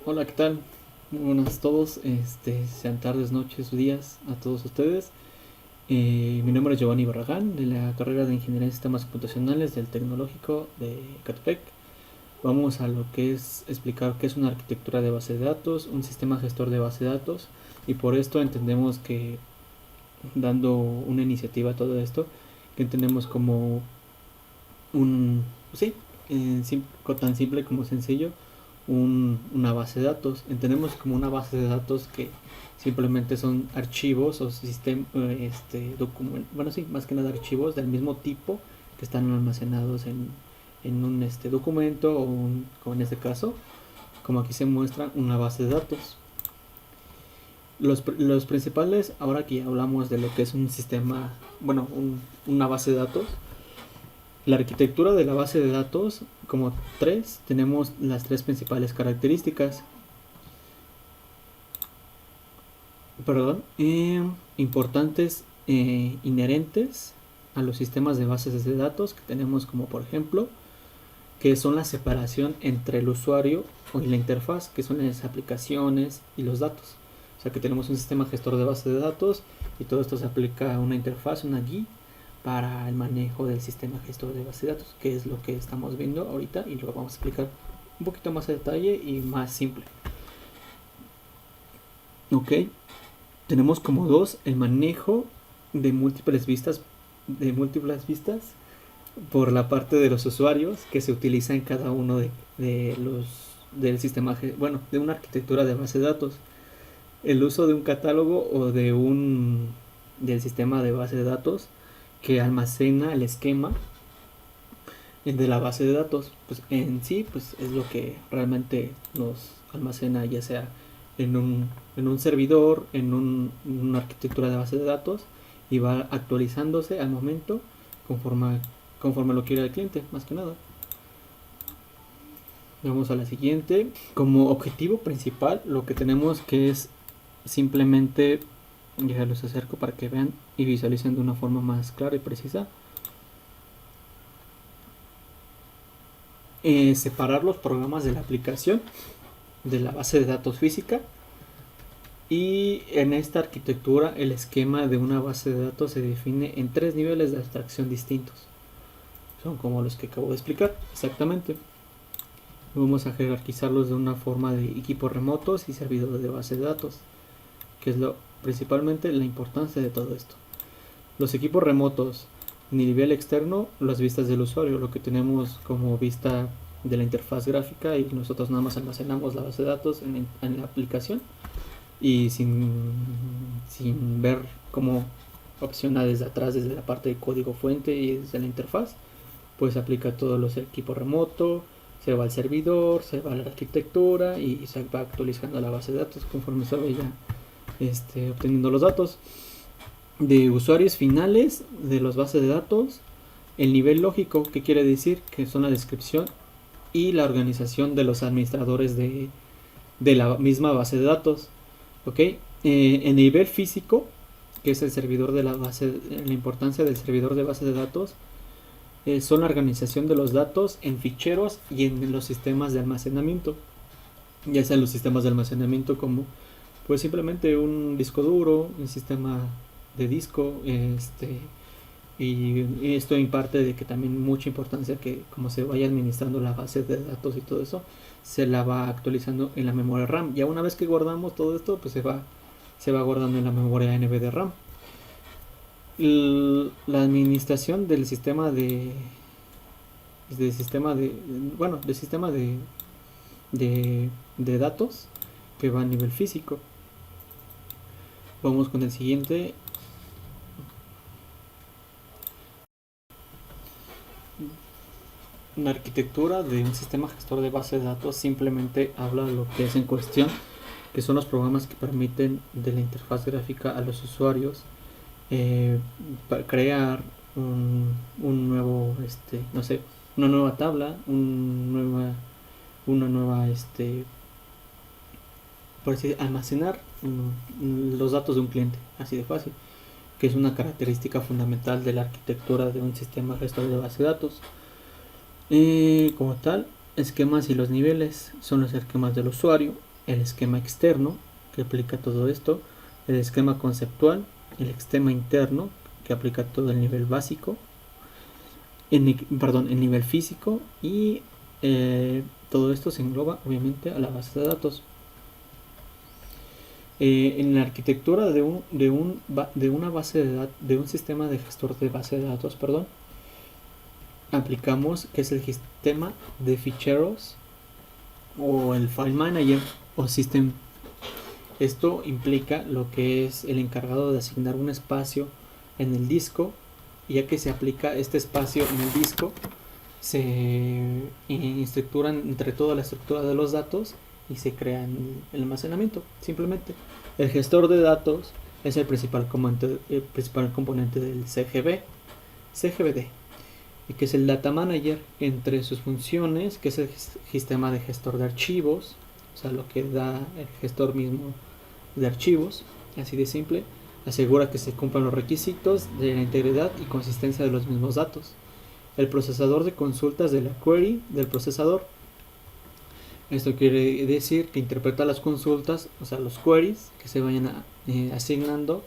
Hola, ¿qué tal? Muy buenas a todos, sean tardes, noches, días a todos ustedes. Mi nombre es Giovanni Barragán, de la carrera de Ingeniería en Sistemas Computacionales del Tecnológico de Catepec. Vamos a lo que es explicar qué es una arquitectura de base de datos, un sistema gestor de base de datos, y por esto entendemos que, dando una iniciativa a todo esto, que entendemos como un, sí, tan simple como sencillo, una base de datos. Entendemos como una base de datos que simplemente son archivos o bueno, sí, más que nada archivos del mismo tipo que están almacenados en un documento o en este caso, como aquí se muestra, una base de datos. Los principales, ahora que hablamos de lo que es un sistema, bueno, una base de datos, la arquitectura de la base de datos, como tenemos las tres principales características. Perdón, importantes inherentes a los sistemas de bases de datos que tenemos, como por ejemplo, que son la separación entre el usuario y la interfaz, que son las aplicaciones y los datos. O sea que tenemos un sistema gestor de bases de datos y todo esto se aplica a una interfaz, una GUI, para el manejo del sistema gestor de base de datos, que es lo que estamos viendo ahorita y lo vamos a explicar un poquito más a detalle y más simple. Ok, tenemos como dos el manejo de múltiples vistas por la parte de los usuarios que se utiliza en cada uno de los del sistema, bueno, de una arquitectura de base de datos. El uso de un catálogo o del sistema de base de datos que almacena el esquema de la base de datos, pues en sí pues es lo que realmente nos almacena, ya sea en un servidor, una arquitectura de base de datos, y va actualizándose al momento conforme lo quiera el cliente, más que nada. Vamos a la siguiente. Como objetivo principal, lo que tenemos que es simplemente, ya los acerco para que vean y visualicen de una forma más clara y precisa, separar los programas de la aplicación de la base de datos física. Y en esta arquitectura el esquema de una base de datos se define en tres niveles de abstracción distintos. Son como los que acabo de explicar exactamente. Vamos a jerarquizarlos de una forma de equipos remotos y servidores de base de datos, que es principalmente la importancia de todo esto. Los equipos remotos, nivel externo, las vistas del usuario, lo que tenemos como vista de la interfaz gráfica, y nosotros nada más almacenamos la base de datos en la aplicación y sin ver cómo opciona desde atrás, desde la parte de código fuente y desde la interfaz, pues aplica todos los equipos remoto, se va al servidor, se va a la arquitectura y se va actualizando la base de datos conforme se vaya obteniendo los datos de usuarios finales de las bases de datos. El nivel lógico, que quiere decir que son la descripción y la organización de los administradores de la misma base de datos. Ok, el nivel físico, que es el servidor de la base, la importancia del servidor de base de datos, son la organización de los datos en ficheros y en los sistemas de almacenamiento, ya sean los sistemas de almacenamiento como pues simplemente un disco duro, un sistema de disco, y esto imparte de que también mucha importancia que como se vaya administrando la base de datos y todo eso, se la va actualizando en la memoria RAM. Ya una vez que guardamos todo esto, pues se va guardando en la memoria NVMe RAM. La administración del sistema de datos, que va a nivel físico. Vamos con el siguiente. Una arquitectura de un sistema gestor de base de datos simplemente habla de lo que es en cuestión, que son los programas que permiten de la interfaz gráfica a los usuarios para crear un nuevo, no sé, una nueva tabla, una nueva, por así almacenar los datos de un cliente, así de fácil, que es una característica fundamental de la arquitectura de un sistema gestor de base de datos. Como tal, esquemas y los niveles son los esquemas del usuario. el esquema externo que aplica todo esto, el esquema conceptual, el esquema interno que aplica todo el nivel básico, el nivel físico, y todo esto se engloba obviamente a la base de datos. En la arquitectura de una base de datos, de un sistema de gestor de base de datos, aplicamos que es el sistema de ficheros o el file manager o system. Esto implica lo que es el encargado de asignar un espacio en el disco, y ya que se aplica este espacio en el disco, se estructuran entre toda la estructura de los datos y se crea el almacenamiento. Simplemente el gestor de datos es el principal componente del CGD, y que es el Data Manager. Entre sus funciones, que es el sistema de gestor de archivos, o sea, lo que da el gestor mismo de archivos, así de simple, asegura que se cumplan los requisitos de la integridad y consistencia de los mismos datos. El procesador de consultas de la query del procesador. Esto quiere decir que interpreta las consultas, o sea, los queries que se vayan asignando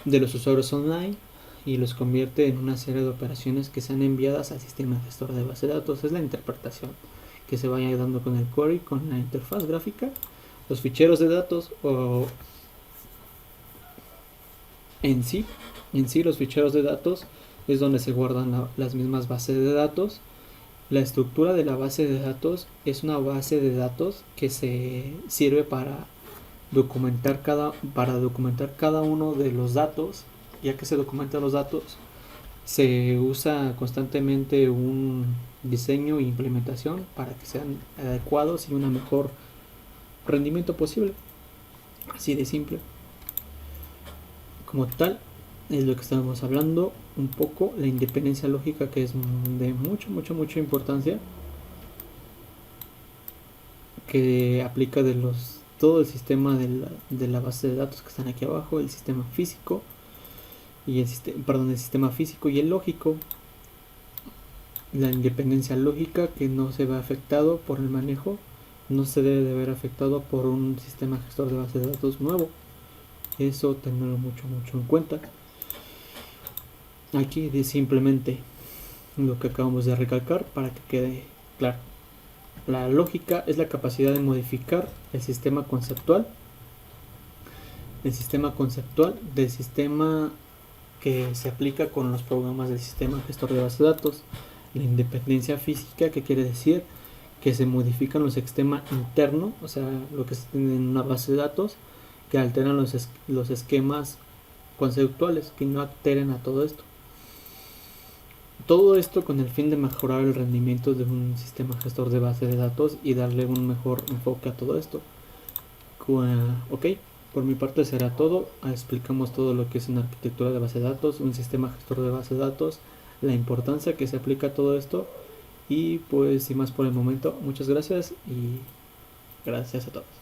de los usuarios online, y los convierte en una serie de operaciones que sean enviadas al sistema gestor de base de datos. Es la interpretación que se vaya dando con el query, con la interfaz gráfica. Los ficheros de datos, o en sí los ficheros de datos es donde se guardan las mismas bases de datos. La estructura de la base de datos es una base de datos que se sirve para documentar cada uno de los datos. Ya que se documentan los datos, se usa constantemente un diseño e implementación para que sean adecuados y un mejor rendimiento posible. Así de simple. Como tal, es lo que estábamos hablando un poco, la independencia lógica, que es de mucha importancia, que aplica todo el sistema de la base de datos que están aquí abajo, el sistema físico y el sistema físico y el lógico. La independencia lógica, que no se ve afectado por el manejo, no se debe de ver afectado por un sistema gestor de base de datos nuevo. Eso tenerlo mucho en cuenta. Aquí de simplemente lo que acabamos de recalcar para que quede claro. La lógica es la capacidad de modificar el sistema conceptual del sistema que se aplica con los programas del sistema gestor de base de datos. La independencia física, que quiere decir que se modifican los sistemas internos, o sea, lo que se tiene en una base de datos, que alteran los esquemas conceptuales, que no alteren a todo esto. Todo esto con el fin de mejorar el rendimiento de un sistema gestor de base de datos y darle un mejor enfoque a todo esto. Ok, por mi parte será todo. Explicamos todo lo que es una arquitectura de base de datos, un sistema gestor de base de datos, la importancia que se aplica a todo esto, y pues sin más por el momento, muchas gracias y gracias a todos.